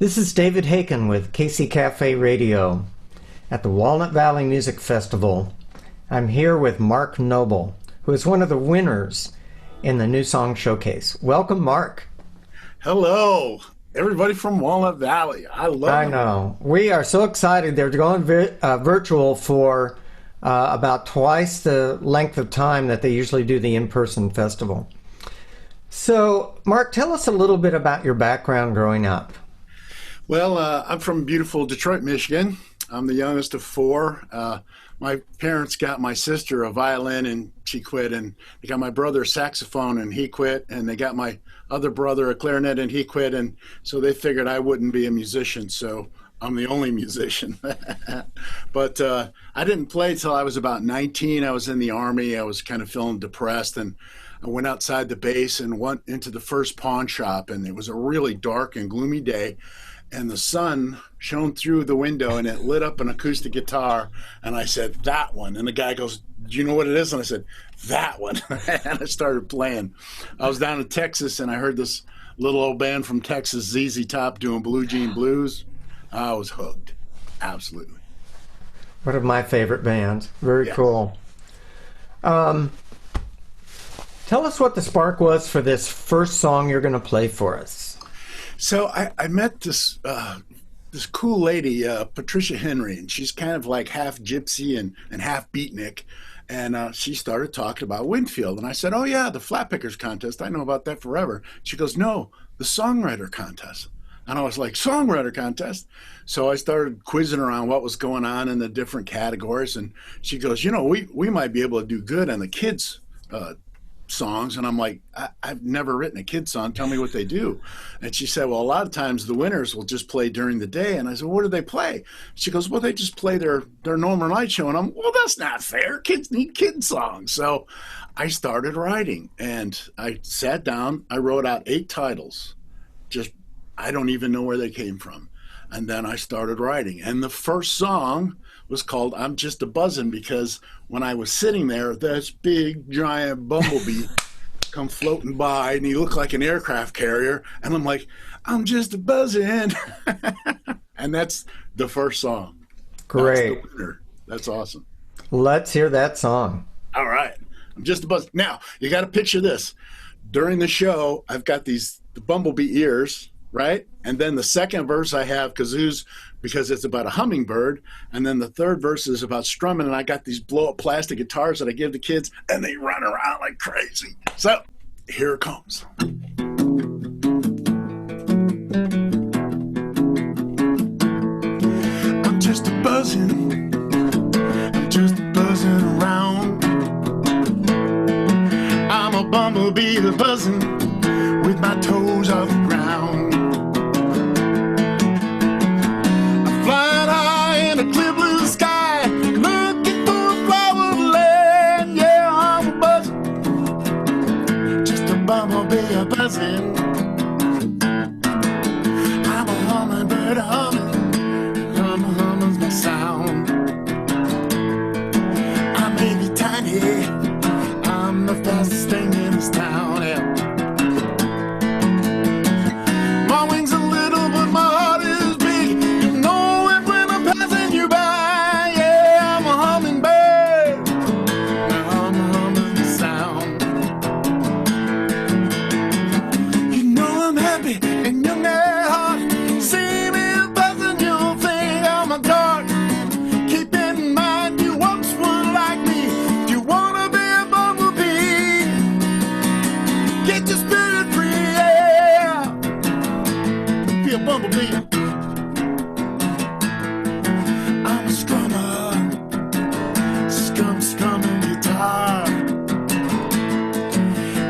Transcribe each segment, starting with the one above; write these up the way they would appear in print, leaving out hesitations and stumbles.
This is David Hakan with KC Cafe Radio at the Walnut Valley Music Festival. I'm here with Mark Noble, who is one of the winners in the New Song Showcase. Welcome, Mark. Hello, everybody from Walnut Valley. I know. We are so excited. They're going virtual for about twice the length of time that they usually do the in-person festival. So, Mark, tell us a little bit about your background growing up. Well, I'm from beautiful Detroit, Michigan. I'm the youngest of four. My parents got my sister a violin and she quit, and they got my brother a saxophone and he quit, and they got my other brother a clarinet and he quit, and so they figured I wouldn't be a musician, so I'm the only musician. But I didn't play till I was about 19. I was in the Army. I was kind of feeling depressed, and I went outside the base and went into the first pawn shop, and it was a really dark and gloomy day. And the sun shone through the window and it lit up an acoustic guitar. And I said, that one. And the guy goes, do you know what it is? And I said, that one. And I started playing. I was down in Texas and I heard this little old band from Texas, ZZ Top, doing Blue Jean Blues. I was hooked. Absolutely. One of my favorite bands. Very cool. Tell us what the spark was for this first song you're going to play for us. So I met this cool lady, Patricia Henry, and she's kind of like half gypsy and half beatnik. And she started talking about Winfield. And I said, oh, yeah, the Flat Pickers contest. I know about that forever. She goes, no, the songwriter contest. And I was like, songwriter contest? So I started quizzing around what was going on in the different categories. And she goes, you know, we might be able to do good on the kids' songs. And I'm like, I've never written a kid song. Tell me what they do. And she said, well, a lot of times the winners will just play during the day. And I said, what do they play? She goes, well, they just play their normal night show. And I'm, well, that's not fair. Kids need kid songs. So I started writing, and I sat down. I wrote out 8 titles. Just, I don't even know where they came from. And then I started writing. And the first song was called I'm Just a Buzzin', because when I was sitting there, this big giant bumblebee come floating by, and he looked like an aircraft carrier, and I'm like, I'm just a buzzin'. And that's the first song. Great. That's the winner. That's awesome. Let's hear that song. All right. I'm just a buzzin'. Now, you got to picture this. During the show, I've got the bumblebee ears, right? And then the second verse I have kazoos, because it's about a hummingbird. And then the third verse is about strumming, and I got these blow-up plastic guitars that I give the kids, and they run around like crazy. So here it comes. I'm just a buzzing. I'm just buzzing around. I'm a bumblebee buzzing with my toes off the ground. Buzzing. I'm a hummingbird humming. Humming's my sound. I may be tiny. I'm the fastest thing in this town. Yeah. My wings are little, but my heart is big. You know it when I'm passing you by. Yeah, I'm a hummingbird. I'm a humming sound. And young at heart, see me buzzing, you'll think I'm a dog. Keep in mind, you once were like me. If you wanna be a bumblebee, get your spirit free, yeah. Be a bumblebee. I'm a strumming guitar.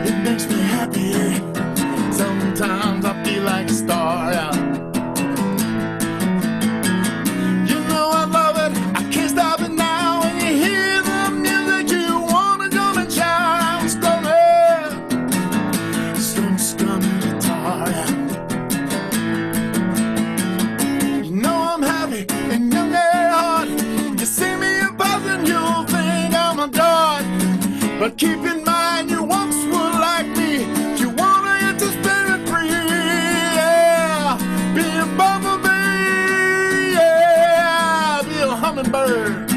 It makes me happy. Sometimes I feel like a star, yeah. You know I love it, I can't stop it now. When you hear the music, you wanna jump and shout. I'm strumming guitar, yeah. You know I'm happy and young at heart. You see me buzzing, you'll think I'm a god. But keep in mind, you once were like me. If you wanna get to spirit free, yeah, be a bumblebee. bird.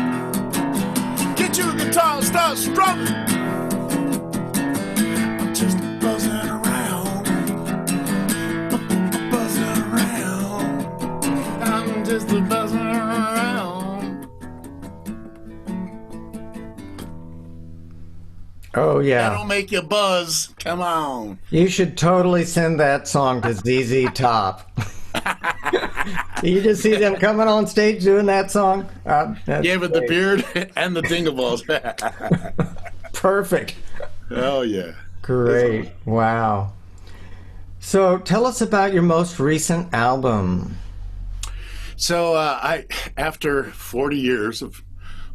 Get your guitar, start strumming. I'm just buzzing around, buzzing around. I'm just buzzing around. Oh, yeah. That'll make you buzz. Come on. You should totally send that song to ZZ Top. You just see them coming on stage doing that song? Yeah, with the beard and the dingle balls. Perfect. Oh, yeah. Great. Wow. So tell us about your most recent album. So after 40 years of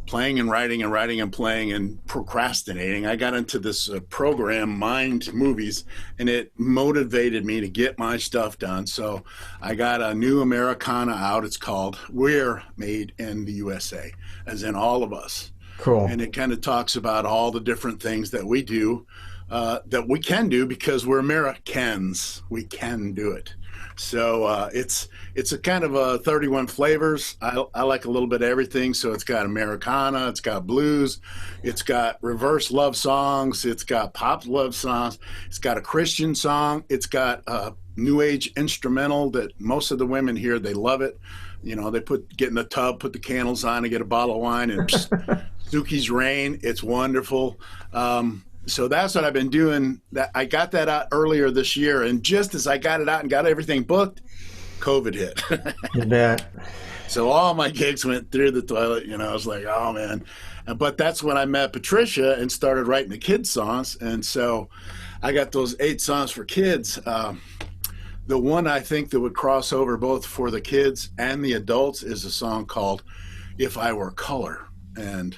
playing and writing and playing and procrastinating, I got into this program, Mind Movies, and it motivated me to get my stuff done. So I got a new Americana out. It's called We're Made in the USA, as in all of us. Cool. And it kind of talks about all the different things that we do, that we can do because we're Americans. We can do it. So it's a kind of a 31 flavors. I like a little bit of everything. So it's got Americana, it's got blues, it's got reverse love songs, it's got pop love songs, it's got a Christian song, it's got a new age instrumental that most of the women here, they love it. You know, they get in the tub, put the candles on, and get a bottle of wine, and Suki's Rain. It's wonderful. So that's what I've been doing. I got that out earlier this year, and just as I got it out and got everything booked, COVID hit. You bet. So all my gigs went through the toilet. You know, I was like, oh man. But that's when I met Patricia and started writing the kids songs, and so I got those 8 songs for kids. The one I think that would cross over both for the kids and the adults is a song called "If I Were Color," and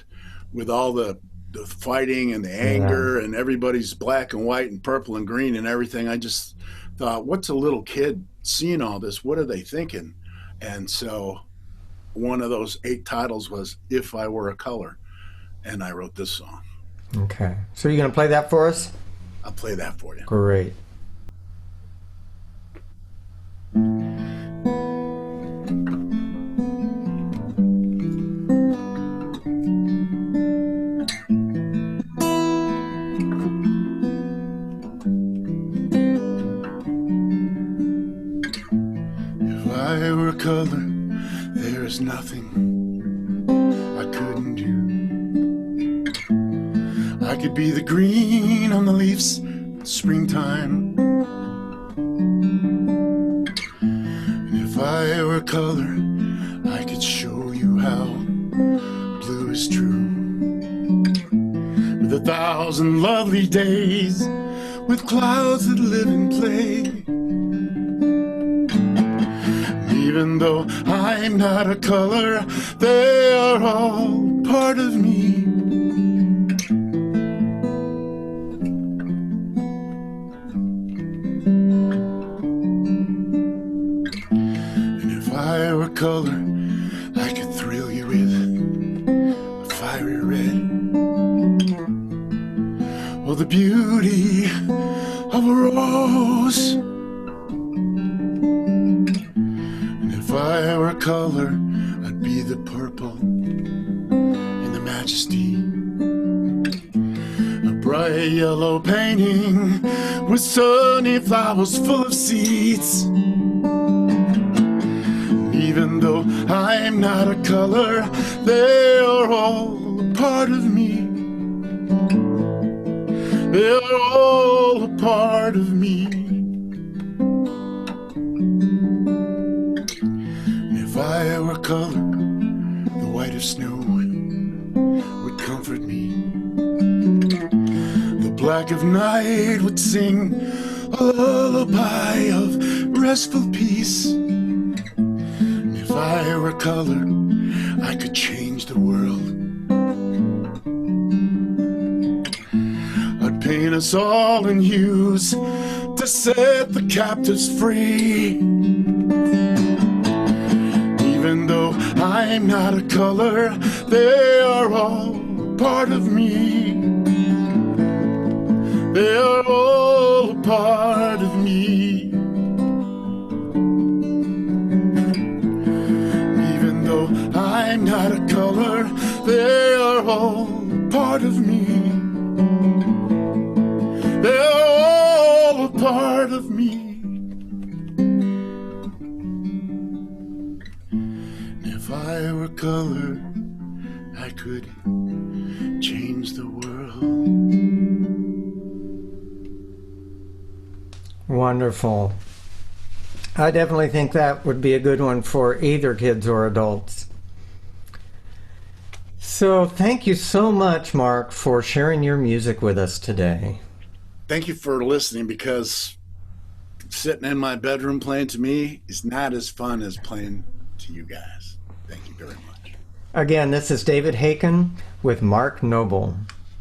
with all the fighting and the anger and everybody's black and white and purple and green and everything, I just thought, what's a little kid seeing all this? What are they thinking? And so one of those 8 titles was "If I Were a Color," and I wrote this song. Okay. So you're going to play that for us? I'll play that for you. Great. Color, there is nothing I couldn't do. I could be the green on the leaves, springtime. And if I were color, I could show you how blue is true. With 1,000 lovely days, with clouds that live and play. Even though I'm not a color, they are all part of me. And if I were color, I could thrill you with a fiery red. Or the beauty of a rose. If I were color, I'd be the purple in the majesty. A bright yellow painting with sunny flowers full of seeds. And even though I'm not a color, they are all a part of me. They are all a part of me. If I were color, the white of snow would comfort me. The black of night would sing a lullaby of restful peace. And if I were color, I could change the world. I'd paint us all in hues to set the captives free. Even though I'm not a color, they are all part of me. They are all a part of me. Even though I'm not a color, color, they are all part of me. They're all a part of me. And if I were color, I could change the world. Wonderful. I definitely think that would be a good one for either kids or adults. So thank you so much, Mark, for sharing your music with us today. Thank you for listening, because sitting in my bedroom playing to me is not as fun as playing to you guys. Thank you very much. Again, this is David Hakan with Mark Noble.